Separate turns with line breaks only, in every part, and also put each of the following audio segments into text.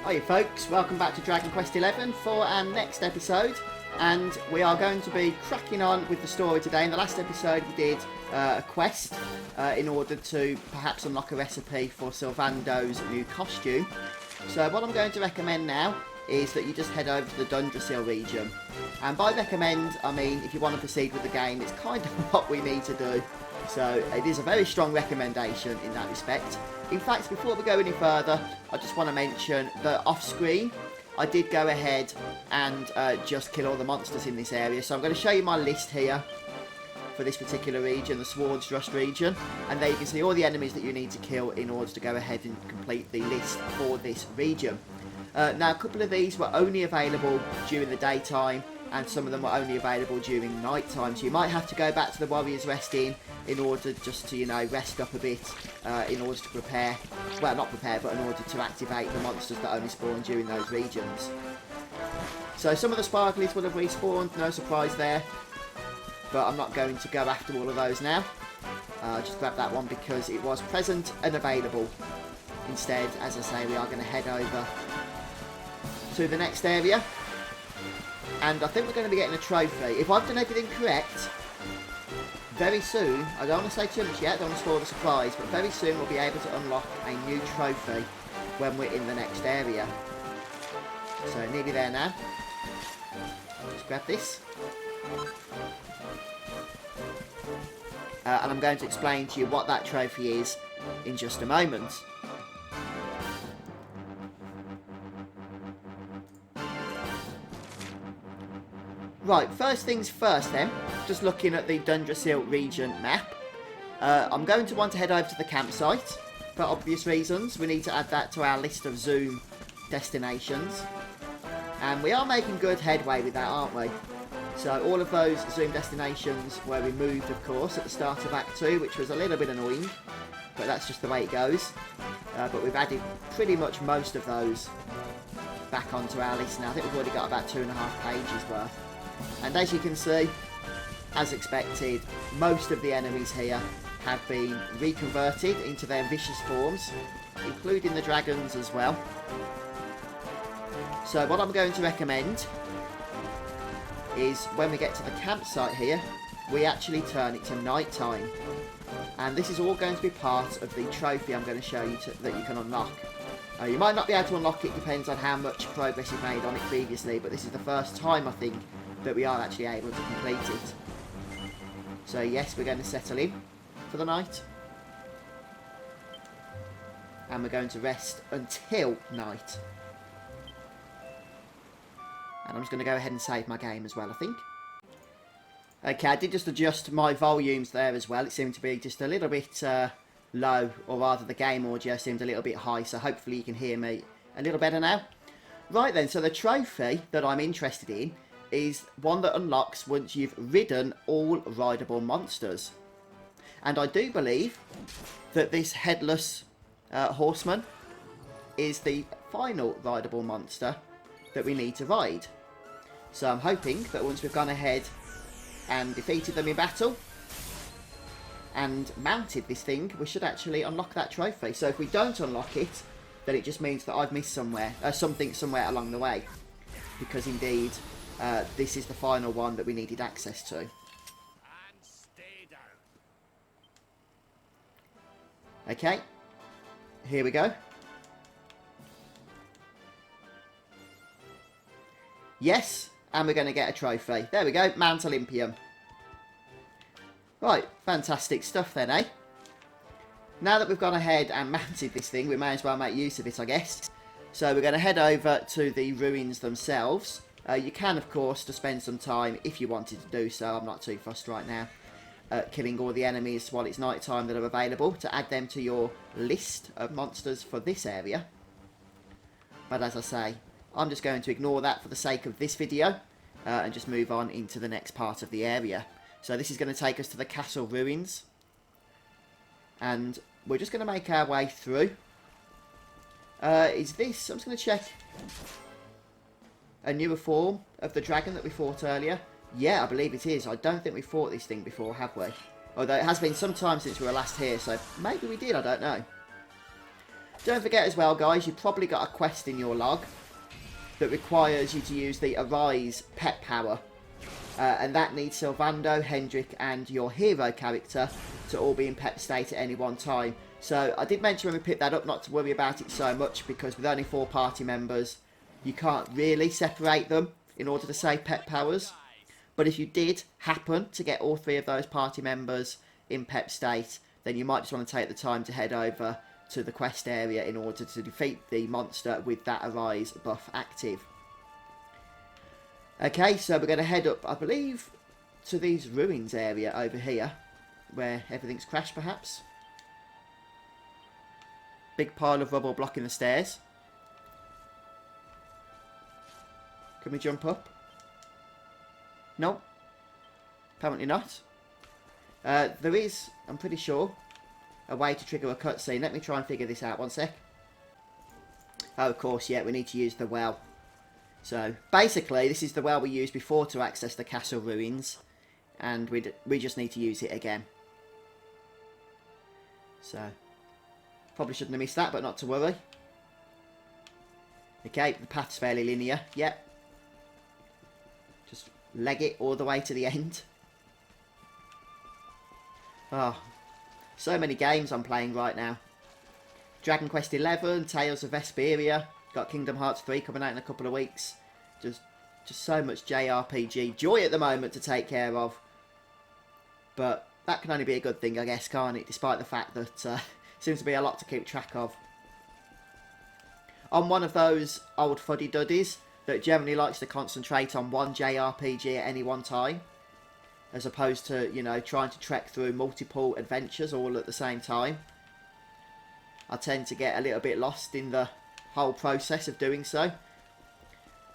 Hiya folks, welcome back to Dragon Quest XI for our next episode, and we are going to be cracking on with the story today. In the last episode we did a quest in order to perhaps unlock a recipe for Sylvando's new costume. So what I'm going to recommend now is that you just head over to the Dundrasil region, and by recommend I mean if you want to proceed with the game, it's kind of what we need to do. So it is a very strong recommendation in that respect. In fact, before we go any further, I just want to mention that off screen I did go ahead and just kill all the monsters in this area. So I'm going to show you my list here for this particular region, the Swords Rust region, and there you can see all the enemies that you need to kill in order to go ahead and complete the list for this region. Now a couple of these were only available during the daytime, and some of them were only available during night time, so you might have to go back to the Warrior's Rest Inn in order just to, you know, rest up a bit in order to prepare, well not prepare, but in order to activate the monsters that only spawn during those regions. So some of the sparklies will have respawned, no surprise there, but I'm not going to go after all of those now. Just grab that one because it was present and available. Instead, as I say, we are going to head over to the next area, and I think we're going to be getting a trophy. If I've done everything correct, very soon, I don't want to say too much yet, I don't want to spoil the surprise, but very soon we'll be able to unlock a new trophy when we're in the next area. So nearly there now. Just grab this. And I'm going to explain to you what that trophy is in just a moment. Right, first things first then, just looking at the Dundrasil region map, I'm going to want to head over to the campsite, for obvious reasons. We need to add that to our list of Zoom destinations, and we are making good headway with that, aren't we? So all of those Zoom destinations were removed, of course, at the start of Act 2, which was a little bit annoying, but that's just the way it goes. But we've added pretty much most of those back onto our list now. I think we've already got about 2.5 pages worth. And as you can see, as expected, most of the enemies here have been reconverted into their vicious forms, including the dragons as well. So what I'm going to recommend is when we get to the campsite here, we actually turn it to night time. And this is all going to be part of the trophy I'm going to show you that you can unlock. You might not be able to unlock it, depends on how much progress you've made on it previously, but this is the first time, I think, that we are actually able to complete it. So yes, we're going to settle in for the night, and we're going to rest until night. And I'm just going to go ahead and save my game as well, I think. Okay, I did just adjust my volumes there as well. It seemed to be just a little bit low, or rather the game audio seemed a little bit high, so hopefully you can hear me a little better now. Right then, so the trophy that I'm interested in is one that unlocks once you've ridden all rideable monsters. And I do believe that this headless horseman is the final rideable monster that we need to ride. So I'm hoping that once we've gone ahead and defeated them in battle and mounted this thing, we should actually unlock that trophy. So if we don't unlock it, then it just means that I've missed something somewhere along the way, because indeed this is the final one that we needed access to. Okay, here we go. Yes, and we're going to get a trophy. There we go, Mount Olympium. Right, fantastic stuff then, eh? Now that we've gone ahead and mounted this thing, we may as well make use of it, I guess. So we're going to head over to the ruins themselves. You can, of course, to spend some time, if you wanted to do so, I'm not too fussed right now, killing all the enemies while it's night time that are available, to add them to your list of monsters for this area. But as I say, I'm just going to ignore that for the sake of this video, and just move on into the next part of the area. So this is going to take us to the castle ruins, and we're just going to make our way through. Is this, I'm just going to check, a newer form of the dragon that we fought earlier? Yeah, I believe it is. I don't think we fought this thing before, have we? Although it has been some time since we were last here, so maybe we did, I don't know. Don't forget as well, guys, you've probably got a quest in your log that requires you to use the Arise pet power. And that needs Sylvando, Hendrik and your hero character to all be in pet state at any one time. So I did mention when we picked that up not to worry about it so much, because with only 4 party members you can't really separate them in order to save pet powers. But if you did happen to get all 3 of those party members in pet state, then you might just want to take the time to head over to the quest area in order to defeat the monster with that Arise buff active. Okay, so we're going to head up, I believe, to these ruins area over here, where everything's crashed perhaps. Big pile of rubble blocking the stairs. Can we jump up? No. Apparently not. There is, I'm pretty sure, a way to trigger a cutscene. Let me try and figure this out, one sec. Oh, of course, yeah, we need to use the well. So, basically, this is the well we used before to access the castle ruins. And we just need to use it again. So, probably shouldn't have missed that, but not to worry. Okay, the path's fairly linear. Yep. Just leg it all the way to the end. Oh, so many games I'm playing right now. Dragon Quest XI, Tales of Vesperia, got Kingdom Hearts 3 coming out in a couple of weeks. Just so much JRPG joy at the moment to take care of. But that can only be a good thing, I guess, can't it? Despite the fact that seems to be a lot to keep track of. I'm one of those old fuddy-duddies that generally likes to concentrate on one JRPG at any one time, as opposed to, you know, trying to trek through multiple adventures all at the same time. I tend to get a little bit lost in the whole process of doing so.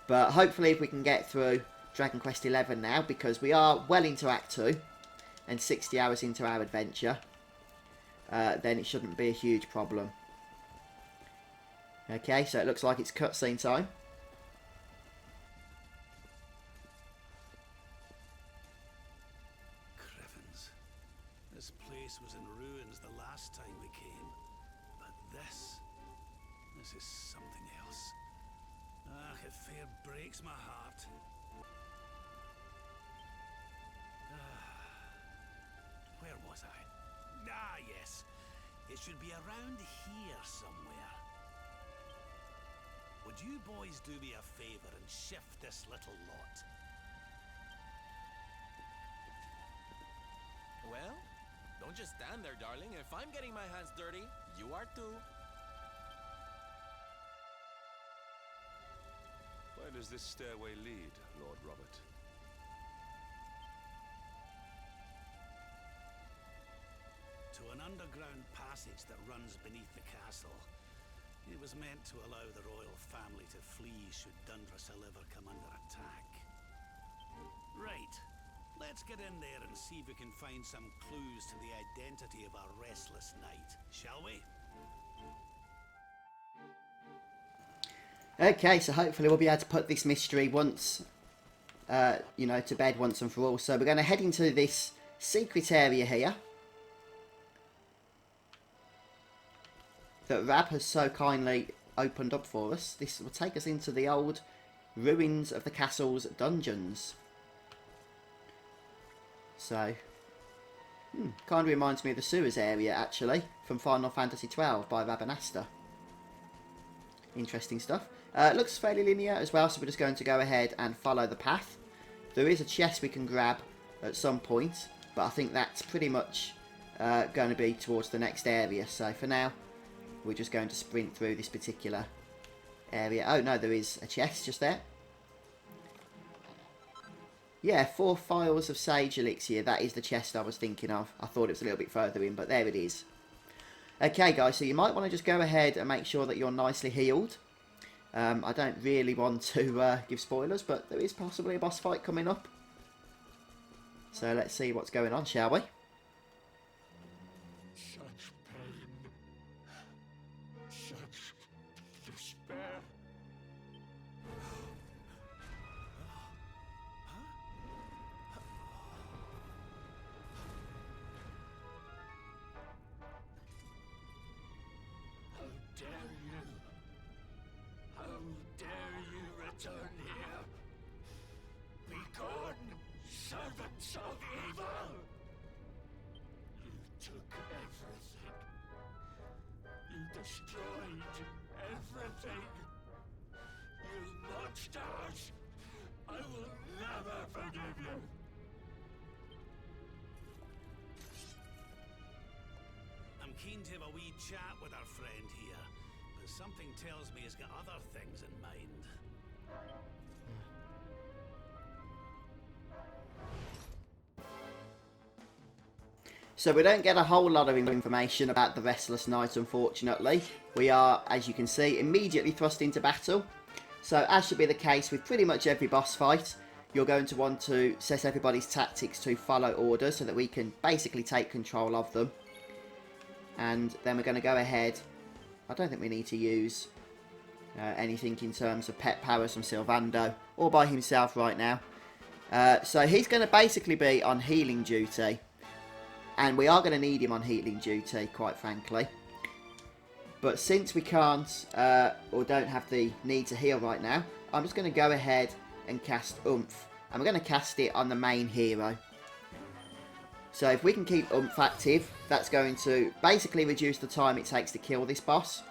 But hopefully if we can get through Dragon Quest XI now, because we are well into Act 2 and 60 hours into our adventure, then it shouldn't be a huge problem. Okay, so it looks like it's cutscene time.
Crevens. This place was in ruins the last time we came. But this is something else. Ah, it fair breaks my heart. Where was I? Ah, yes. It should be around here somewhere. Would you boys do me a favor and shift this little lot?
Well, don't just stand there, darling. If I'm getting my hands dirty, you are too.
Where does this stairway lead, Lord Robert?
To an underground passage that runs beneath the castle. It was meant to allow the royal family to flee should Dundrussel ever come under attack. Right. Let's get in there and see if we can find some clues to the identity of our Restless Knight, shall we?
Okay, so hopefully we'll be able to put this mystery once, you know, to bed once and for all. So we're going to head into this secret area here that Rab has so kindly opened up for us. This will take us into the old ruins of the castle's dungeons. So, kind of reminds me of the sewers area, actually, from Final Fantasy XII by Rabanasta. Interesting stuff. It looks fairly linear as well, so we're just going to go ahead and follow the path. There is a chest we can grab at some point, but I think that's pretty much going to be towards the next area. So for now, we're just going to sprint through this particular area. Oh no, there is a chest just there. Yeah, 4 phials of sage elixir. That is the chest I was thinking of. I thought it was a little bit further in, but there it is. Okay, guys, so you might want to just go ahead and make sure that you're nicely healed. I don't really want to give spoilers, but there is possibly a boss fight coming up. So let's see what's going on, shall we?
Such pain. Such despair. dare you? How dare you return here? Be gone, servants of evil! You took everything. You destroyed everything. You monsters! I will never forgive you!
I'm keen to have a wee chat with our friend here, but something tells me he's got other things in mind.
So we don't get a whole lot of information about the Restless Knight, unfortunately. We are, as you can see, immediately thrust into battle. So as should be the case with pretty much every boss fight, you're going to want to set everybody's tactics to follow orders so that we can basically take control of them. And then we're going to go ahead. I don't think we need to use anything in terms of pet powers from Sylvando, all by himself right now. So he's going to basically be on healing duty. And we are going to need him on healing duty, quite frankly. But since we can't, or don't have the need to heal right now, I'm just going to go ahead and cast Oomph. And we're going to cast it on the main hero. So if we can keep Oomph active, that's going to basically reduce the time it takes to kill this boss.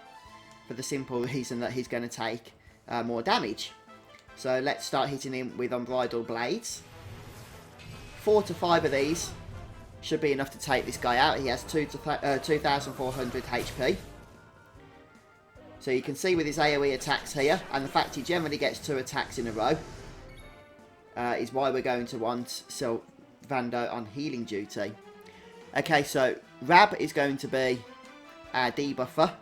For the simple reason that he's going to take more damage. So let's start hitting him with Unbridled Blades. 4 to 5 of these should be enough to take this guy out. He has 2,400 HP. So you can see with his AoE attacks here, and the fact he generally gets 2 attacks in a row, is why we're going to want Sylvando on healing duty. Okay, so Rab is going to be our debuffer.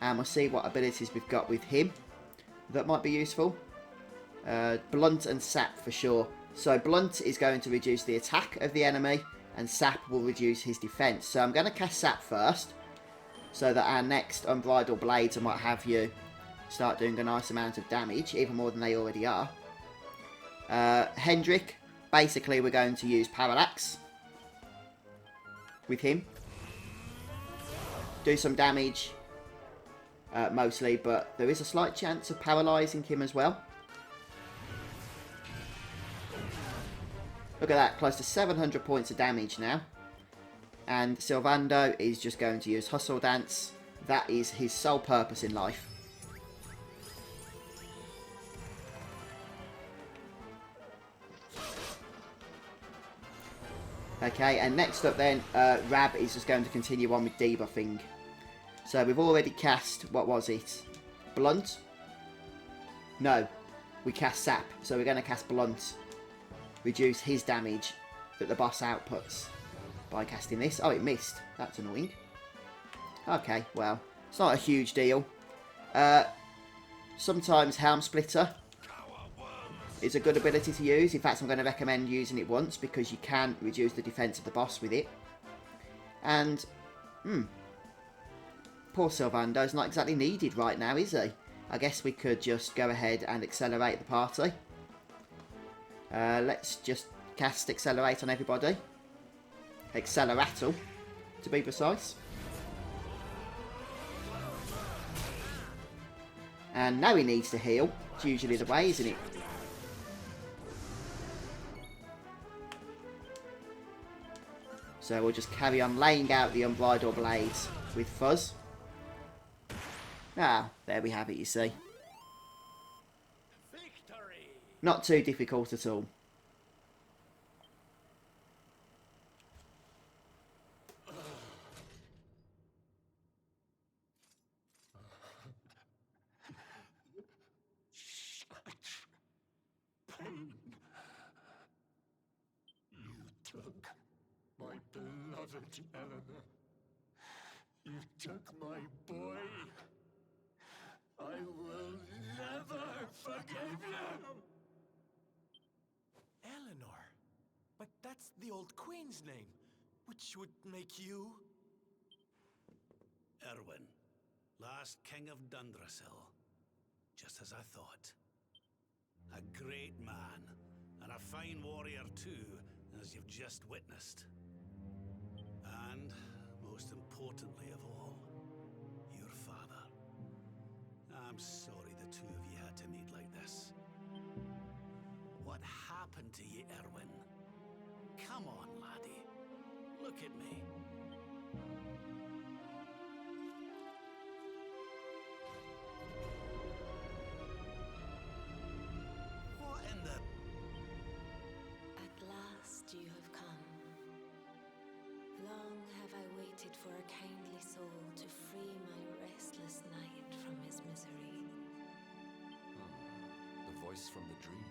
And we'll see what abilities we've got with him that might be useful. Blunt and Sap for sure. So Blunt is going to reduce the attack of the enemy, and Sap will reduce his defense. So I'm going to cast Sap first, so that our next Unbridled Blades and what have you start doing a nice amount of damage, even more than they already are. Hendrik, basically we're going to use Parallax with him. Do some damage, mostly, but there is a slight chance of paralysing him as well. Look at that, close to 700 points of damage now. And Sylvando is just going to use Hustle Dance. That is his sole purpose in life. Okay, and next up then, Rab is just going to continue on with debuffing. So we've already cast, what was it? Blunt? No, we cast Sap. So we're going to cast Blunt. Reduce his damage that the boss outputs by casting this. Oh, it missed. That's annoying. Okay, well, it's not a huge deal. Sometimes Helm Splitter is a good ability to use. In fact, I'm going to recommend using it once because you can reduce the defense of the boss with it. And, poor Sylvando's not exactly needed right now, is he? I guess we could just go ahead and accelerate the party. Let's just cast Accelerate on everybody. Acceleratal, to be precise. And now he needs to heal. It's usually the way, isn't it? So we'll just carry on laying out the Unbridled Blades with Fuzz. Ah, there we have it, you see.
Victory!
Not too difficult at all.
Pain. You took my beloved Eleanor. You took my boy. I will never forgive you.
Eleanor? But that's the old queen's name, which would make you...
Erwin, last king of Dundrasil. Just as I thought. A great man, and a fine warrior too, as you've just witnessed. And, most importantly of all, your father. I'm sorry the two of you had to meet like this. What happened to you, Erwin? Come on, laddie. Look at me. What in the...
At last you have come. Long have I waited for a kindly soul to free my restless knight from his misery.
The voice from the dream.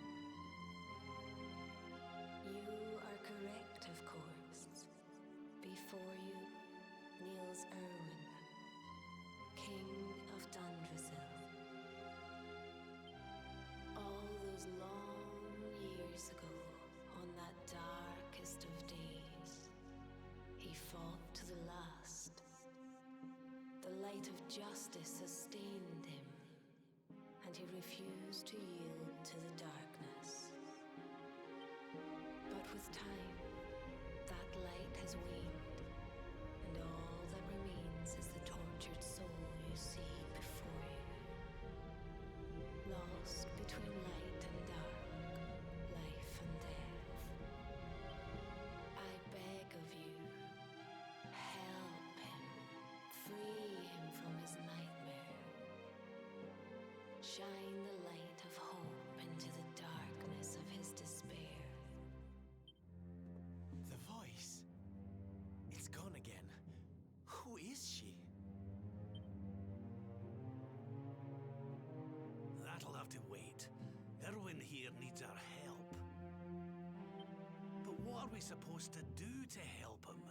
You are correct, of course. Before you kneels Erwin, King of Dundrasil. All those long years ago, on that darkest of days, he fought to the last. The light of justice sustained him, and he refused to yield to the darkness. But with time, that light has waned, and all that remains is the tortured soul you see before you. Lost between light and dark, life and death. I beg of you, help him, free him from his nightmare. Shine the light of hope into the darkness of his despair.
The voice. It's gone again. Who is she?
That'll have to wait. Erwin here needs our help. But what are we supposed to do to help him?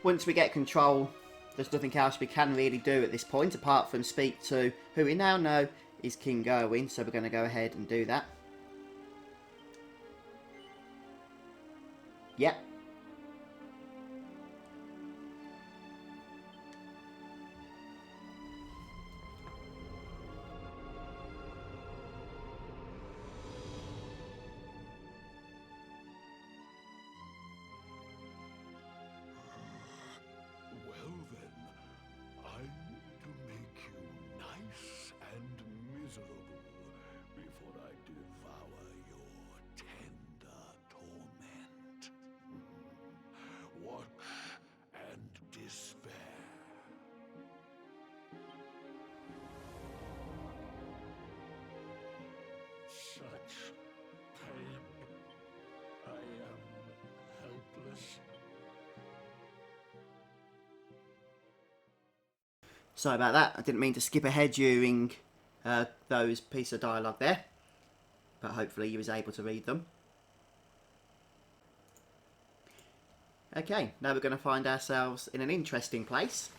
Once we get control, there's nothing else we can really do at this point apart from speak to who we now know is King Erwin, so we're going to go ahead and do that. Yep.
Well then, I'm to make you nice and miserable before I devour your tender torment. Watch and despair. Such pain. I am helpless.
Sorry about that. I didn't mean to skip ahead during those pieces of dialogue there, but hopefully you was able to read them. Okay, now we're going to find ourselves in an interesting place.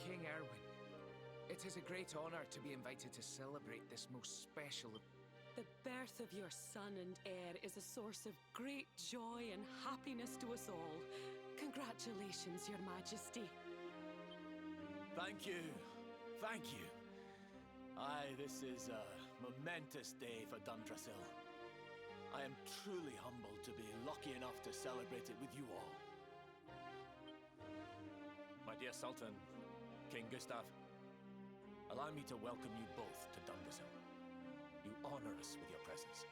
King Erwin, it is a great honor to be invited to celebrate this most special...
The birth of your son and heir is a source of great joy and happiness to us all. Congratulations, Your Majesty.
Thank you. Thank you. Aye, this is a momentous day for Dundrasil. I am truly humbled to be lucky enough to celebrate it with you all. My dear Sultan, King Gustav, allow me to welcome you both to Dundrasil. You honor us with your presence.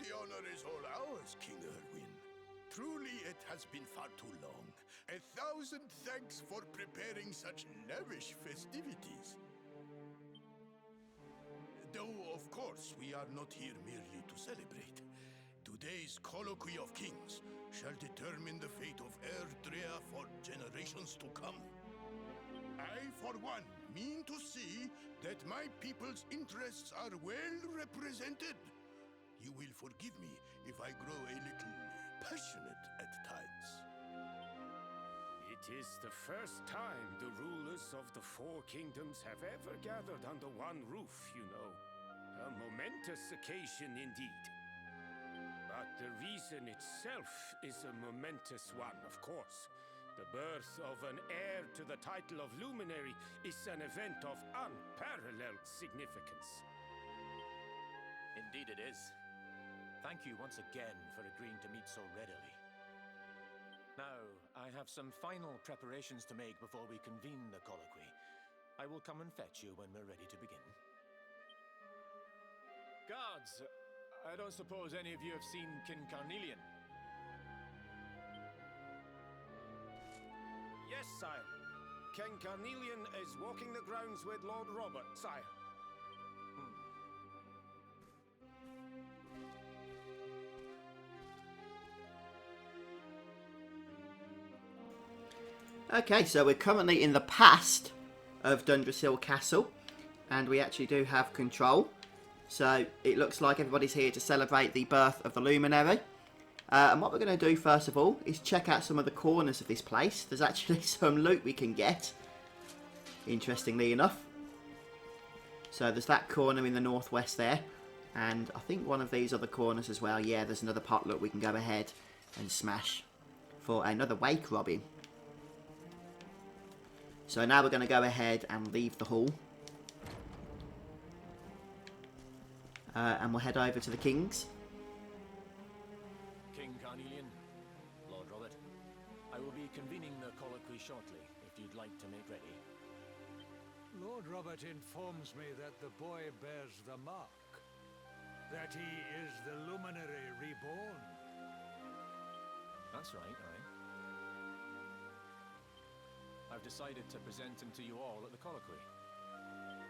The honor is all ours, King Erwin. Truly, it has been far too long. 1,000 thanks for preparing such lavish festivities. Though, of course, we are not here merely to celebrate. Today's colloquy of kings shall determine the fate of Erdrea for generations to come. I, for one, mean to see that my people's interests are well represented. You will forgive me if I grow a little passionate at times.
It is the first time the rulers of the four kingdoms have ever gathered under one roof, you know. A momentous occasion indeed. But The reason itself is a momentous one, of course. The birth of an heir to the title of Luminary is an event of unparalleled significance.
Indeed it is. Thank you once again for agreeing to meet so readily. Now, I have some final preparations to make before we convene the colloquy. I will come and fetch you when we're ready to begin. Guards, I don't suppose any of you have seen King Carnelian?
Yes, sire. King Carnelian is walking the grounds with Lord Robert, sire.
Okay, so we're currently in the past of Dundrasil Castle, and we actually do have control. So it looks like everybody's here to celebrate the birth of the Luminary. And what we're going to do first of all is check out some of the corners of this place. There's actually some loot we can get, interestingly enough. So there's that corner in the northwest there, and I think one of these other corners as well. Yeah, there's another potluck we can go ahead and smash for another wake robin. So now we're going to go ahead and leave the hall. And we'll head over to the King's.
King Carnelian, Lord Robert, I will be convening the colloquy shortly, if you'd like to make ready.
Lord Robert informs me that the boy bears the mark. That he is the Luminary reborn.
That's right, aye. I've decided to present him to you all at the colloquy.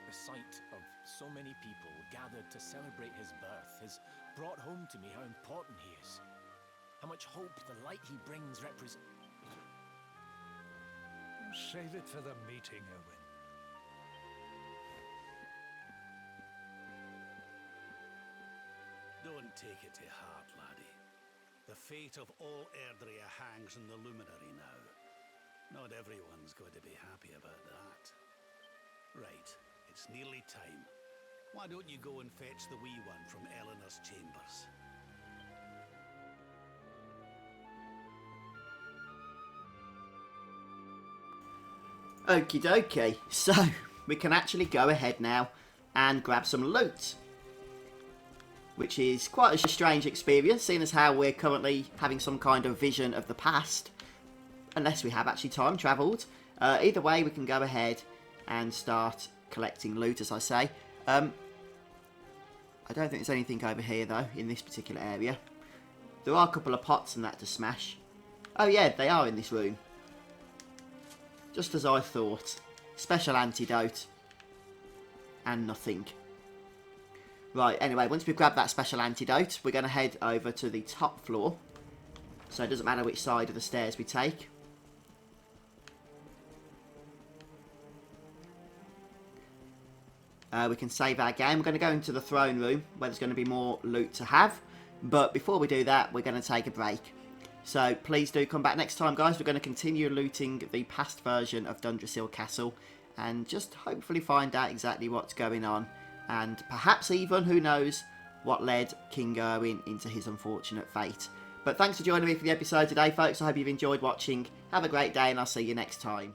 The sight of so many people gathered to celebrate his birth has brought home to me how important he is. How much hope the light he brings represents.
Save it for the meeting, Owen.
Don't take it to heart, laddie. The fate of all Erdrea hangs in the Luminary now. Not everyone's going to be happy about that. Right, it's nearly time. Why don't you go and fetch the wee one from Eleanor's chambers?
Okie dokie, so we can actually go ahead now and grab some loot, which is quite a strange experience, seeing as how we're currently having some kind of vision of the past, unless we have actually time travelled. Either way, we can go ahead and start collecting loot, as I say. I don't think there's anything over here though in this particular area. There are a couple of pots and that to smash. Oh yeah, they are in this room. Just as I thought. Special antidote. And nothing. Right, anyway, once we've grabbed that special antidote, we're going to head over to the top floor. So it doesn't matter which side of the stairs we take. We can save our game. We're going to go into the throne room, where there's going to be more loot to have. But before we do that, we're going to take a break. So please do come back next time, guys. We're going to continue looting the past version of Dundrasil Castle, and just hopefully find out exactly what's going on, and perhaps even, who knows, what led King Erwin into his unfortunate fate. But thanks for joining me for the episode today, folks. I hope you've enjoyed watching. Have a great day, and I'll see you next time.